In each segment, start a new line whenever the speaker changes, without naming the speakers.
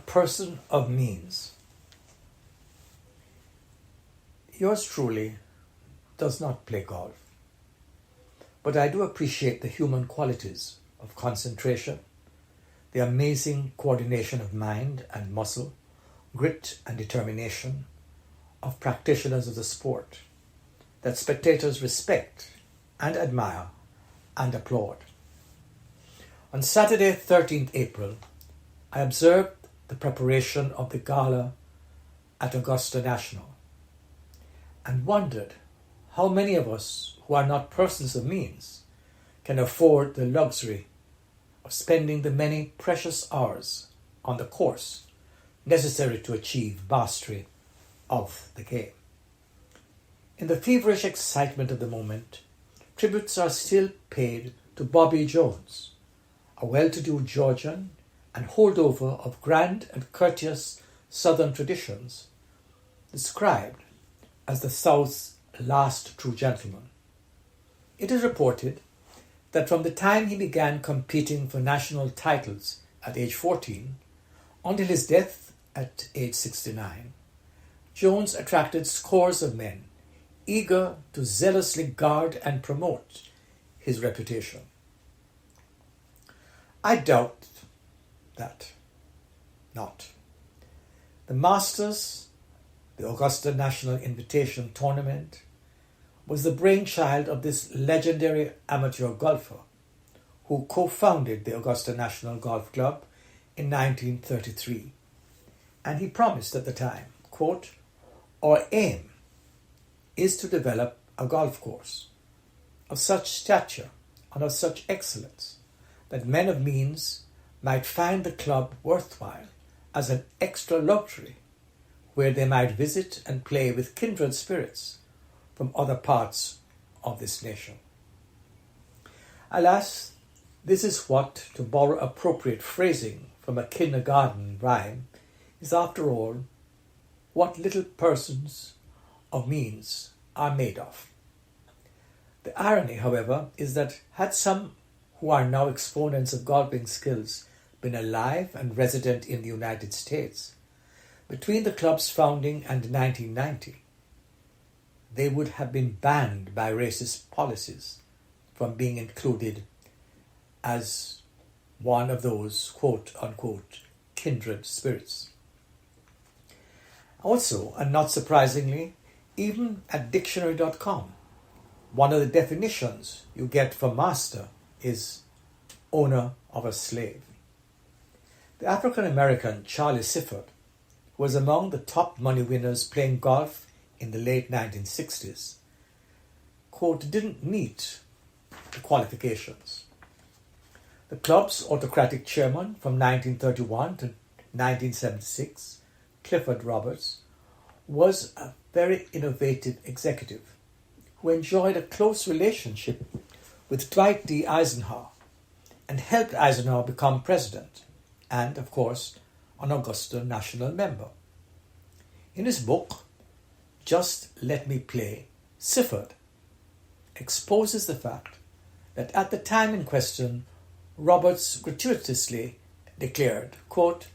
person of means. Yours truly does not play golf, but I do appreciate the human qualities of concentration, the amazing coordination of mind and muscle, grit and determination of practitioners of the sport that spectators respect and admire and applaud. On Saturday, 13th April, I observed the preparation of the gala at Augusta National and wondered how many of us who are not persons of means can afford the luxury of spending the many precious hours on the course necessary to achieve mastery of the game. In the feverish excitement of the moment, tributes are still paid to Bobby Jones, a well-to-do Georgian and holdover of grand and courteous Southern traditions, described as the South's last true gentleman. It is reported that from the time he began competing for national titles at age 14 until his death at age 69, Jones attracted scores of men eager to zealously guard and promote his reputation. I doubt that not. The Masters, the Augusta National Invitation Tournament, was the brainchild of this legendary amateur golfer who co-founded the Augusta National Golf Club in 1933. And he promised at the time, quote, "Our aim is to develop a golf course of such stature and of such excellence that men of means might find the club worthwhile as an extra luxury where they might visit and play with kindred spirits from other parts of this nation." Alas, this is what, to borrow appropriate phrasing from a kindergarten rhyme, is after all what little persons of means are made of. The irony, however, is that had some who are now exponents of golfing skills been alive and resident in the United States between the club's founding and 1990, they would have been banned by racist policies from being included as one of those quote-unquote kindred spirits. Also, and not surprisingly, even at dictionary.com, one of the definitions you get for master is owner of a slave. The African-American Charlie Sifford, who was among the top money winners playing golf in the late 1960s, quote, didn't meet the qualifications. The club's autocratic chairman from 1931 to 1976, Clifford Roberts, was a very innovative executive who enjoyed a close relationship with Dwight D. Eisenhower and helped Eisenhower become president and, of course, an Augusta National member. In his book, Just Let Me Play, Sifford exposes the fact that at the time in question, Roberts gratuitously declared, quote,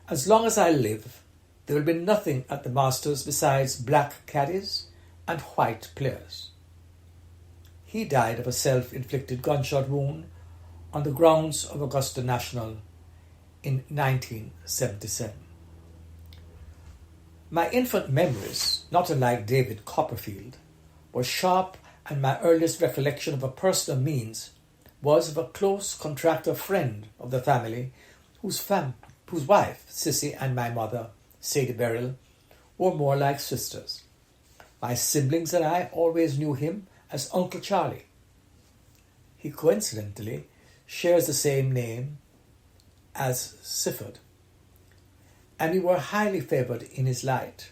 "As long as I live, there will be nothing at the Masters besides black caddies and white players." He died of a self-inflicted gunshot wound on the grounds of Augusta National in 1977. My infant memories, not unlike David Copperfield, were sharp, and my earliest recollection of a person of means was of a close contractor friend of the family whose wife, Sissy, and my mother, Sadie Beryl, were more like sisters. My siblings and I always knew him as Uncle Charlie. He coincidentally shares the same name as Sifford, and we were highly favoured in his light,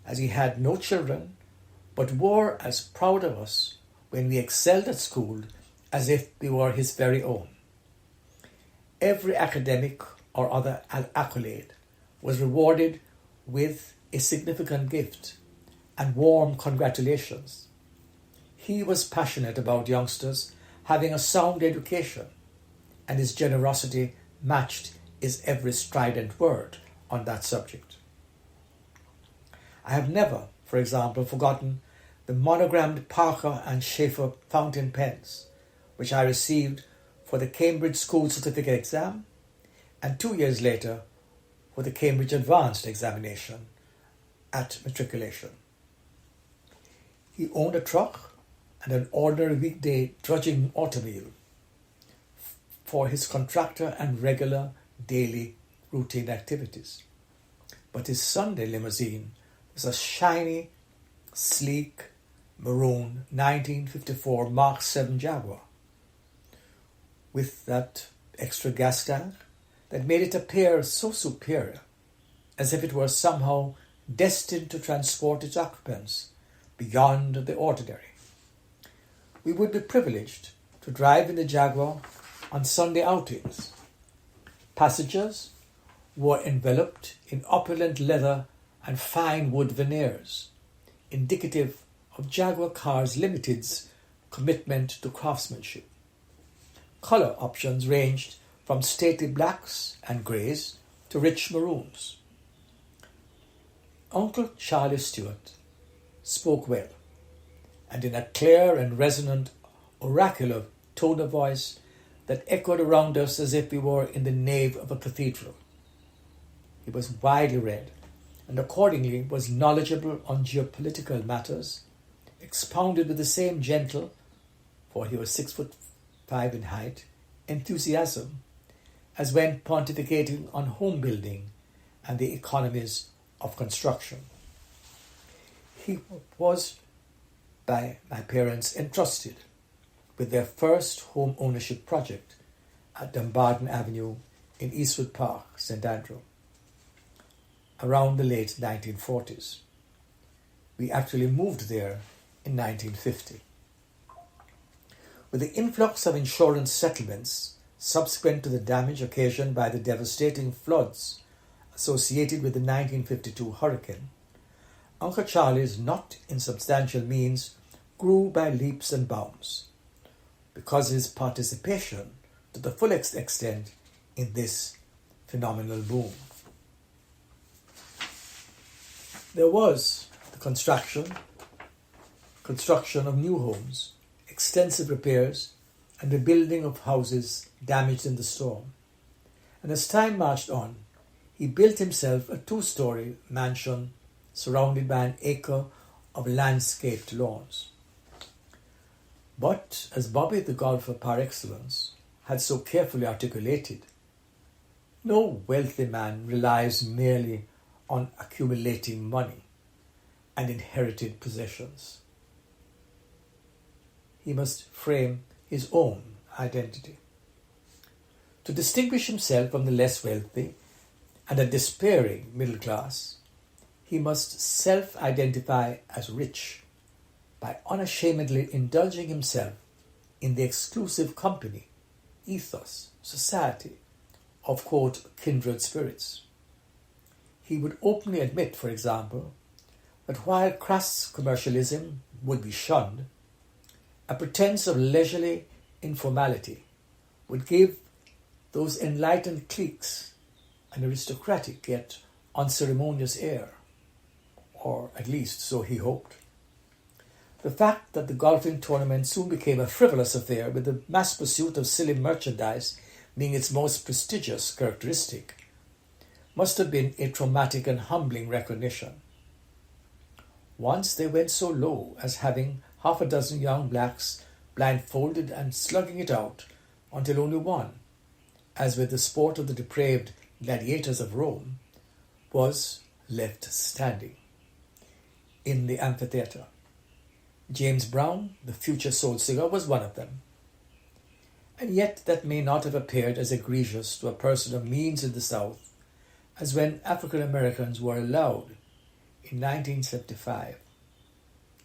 as he had no children, but were as proud of us when we excelled at school as if we were his very own. Every academic or other accolade was rewarded with a significant gift and warm congratulations. He was passionate about youngsters having a sound education, and his generosity matched his every strident word on that subject. I have never, for example, forgotten the monogrammed Parker and Schaefer fountain pens, which I received for the Cambridge School Certificate exam and 2 years later for the Cambridge Advanced examination at matriculation. He owned a truck and an ordinary weekday drudging automobile for his contractor and regular daily routine activities. But his Sunday limousine was a shiny, sleek, maroon 1954 Mark 7 Jaguar with that extra gas tank that made it appear so superior, as if it were somehow destined to transport its occupants beyond the ordinary. We would be privileged to drive in the Jaguar on Sunday outings. Passengers were enveloped in opulent leather and fine wood veneers, indicative of Jaguar Cars Limited's commitment to craftsmanship. Colour options ranged from stately blacks and greys to rich maroons. Uncle Charlie Stewart spoke well, and in a clear and resonant oracular tone of voice that echoed around us as if we were in the nave of a cathedral. He was widely read, and accordingly was knowledgeable on geopolitical matters, expounded with the same gentle, for he was 6'5" in height, enthusiasm, as when pontificating on home building and the economies of construction. He was, by my parents, entrusted with their first home ownership project at Dumbarton Avenue in Eastwood Park, St Andrew, around the late 1940s. We actually moved there in 1950. With the influx of insurance settlements subsequent to the damage occasioned by the devastating floods associated with the 1952 hurricane, Uncle Charlie's not insubstantial means grew by leaps and bounds, because his participation to the full extent in this phenomenal boom. There was the construction of new homes, extensive repairs, and rebuilding of houses damaged in the storm. And as time marched on, he built himself a 2-story mansion surrounded by an acre of landscaped lawns. But, as Bobby the golfer par excellence had so carefully articulated, no wealthy man relies merely on accumulating money and inherited possessions. He must frame his own identity. To distinguish himself from the less wealthy and a despairing middle class, he must self-identify as rich by unashamedly indulging himself in the exclusive company, ethos, society of, quote, kindred spirits. He would openly admit, for example, that while crass commercialism would be shunned, a pretense of leisurely informality would give those enlightened cliques an aristocratic yet unceremonious air, or at least so he hoped. The fact that the golfing tournament soon became a frivolous affair, with the mass pursuit of silly merchandise being its most prestigious characteristic, must have been a traumatic and humbling recognition. Once they went so low as having half a dozen young blacks blindfolded and slugging it out until only one, as with the sport of the depraved gladiators of Rome, was left standing in the amphitheatre. James Brown, the future soul singer, was one of them. And yet that may not have appeared as egregious to a person of means in the South as when African Americans were allowed in 1975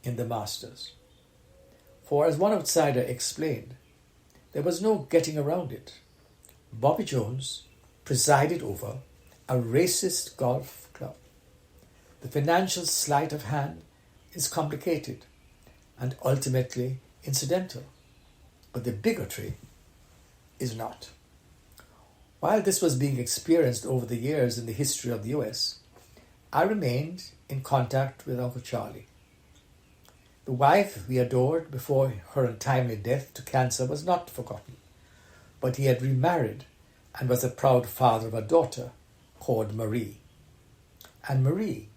in the Masters. For as one outsider explained, there was no getting around it. Bobby Jones presided over a racist golf club. The financial sleight of hand is complicated and ultimately incidental, but the bigotry is not. While this was being experienced over the years in the history of the US, I remained in contact with Uncle Charlie. The wife we adored before her untimely death to cancer was not forgotten, but he had remarried and was a proud father of a daughter called Marie. And Marie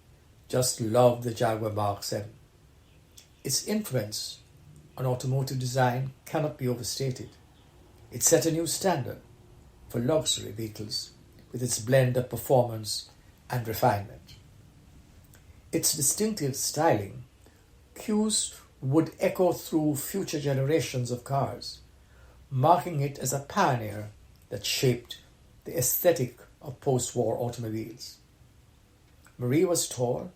just loved the Jaguar Mark 7. Its influence on automotive design cannot be overstated. It set a new standard for luxury vehicles with its blend of performance and refinement. Its distinctive styling cues would echo through future generations of cars, marking it as a pioneer that shaped the aesthetic of post-war automobiles. Marie was tall,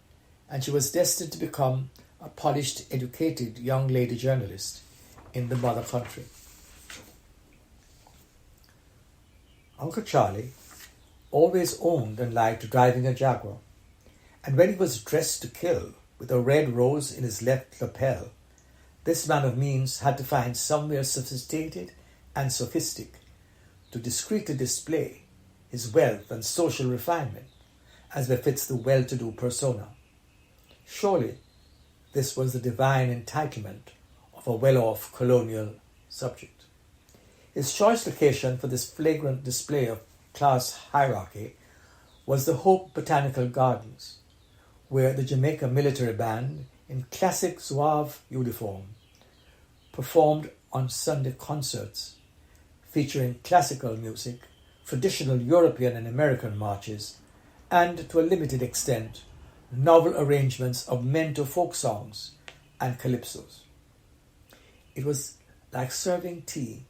and she was destined to become a polished, educated young lady journalist in the mother country. Uncle Charlie always owned and liked driving a Jaguar, and when he was dressed to kill with a red rose in his left lapel, this man of means had to find somewhere sophisticated and sophistic to discreetly display his wealth and social refinement as befits the well-to-do persona. Surely this was the divine entitlement of a well-off colonial subject. His choice location for this flagrant display of class hierarchy was the Hope Botanical Gardens, where the Jamaica Military Band, in classic Zouave uniform, performed on Sunday concerts featuring classical music, traditional European and American marches, and, to a limited extent, novel arrangements of mento folk songs and calypsos. It was like serving tea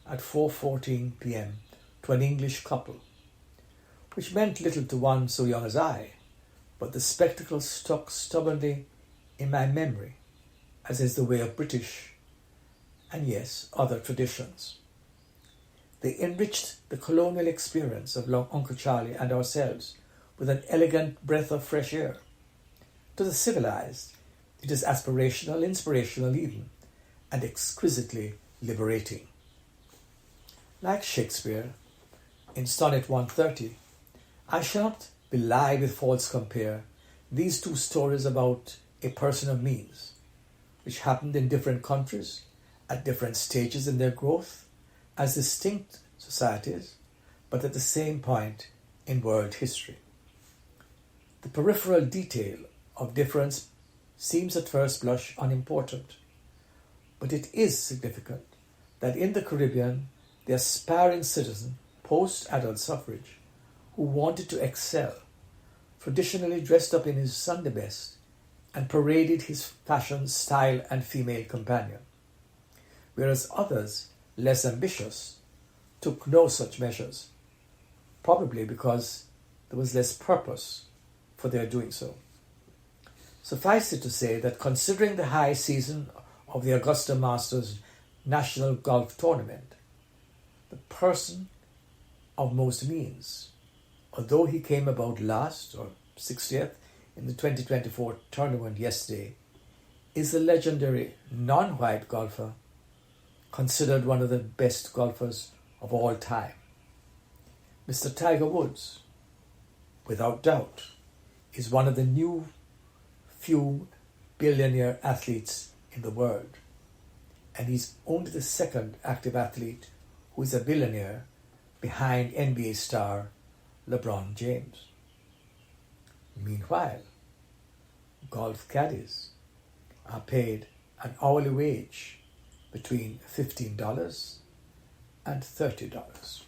at 4:14 p.m. to an English couple, which meant little to one so young as I, but the spectacle stuck stubbornly in my memory, as is the way of British and, yes, other traditions. They enriched the colonial experience of Uncle Charlie and ourselves with an elegant breath of fresh air. To the civilized, it is aspirational, inspirational even, and exquisitely liberating. Like Shakespeare, in Sonnet 130, I shall not belie with false compare these two stories about a person of means, which happened in different countries at different stages in their growth as distinct societies, but at the same point in world history. The peripheral detail of difference seems at first blush unimportant, but it is significant that in the Caribbean, the aspiring citizen post-adult suffrage who wanted to excel traditionally dressed up in his Sunday best and paraded his fashion, style, and female companion, whereas others, less ambitious, took no such measures, probably because there was less purpose for their doing so. Suffice it to say that considering the high season of the Augusta Masters National Golf Tournament, the person of most means, although he came about last or 60th in the 2024 tournament yesterday, is the legendary non-white golfer considered one of the best golfers of all time. Mr. Tiger Woods, without doubt, is one of the new few billionaire athletes in the world, and he's only the second active athlete who is a billionaire behind NBA star LeBron James. Meanwhile, golf caddies are paid an hourly wage between $15 and $30.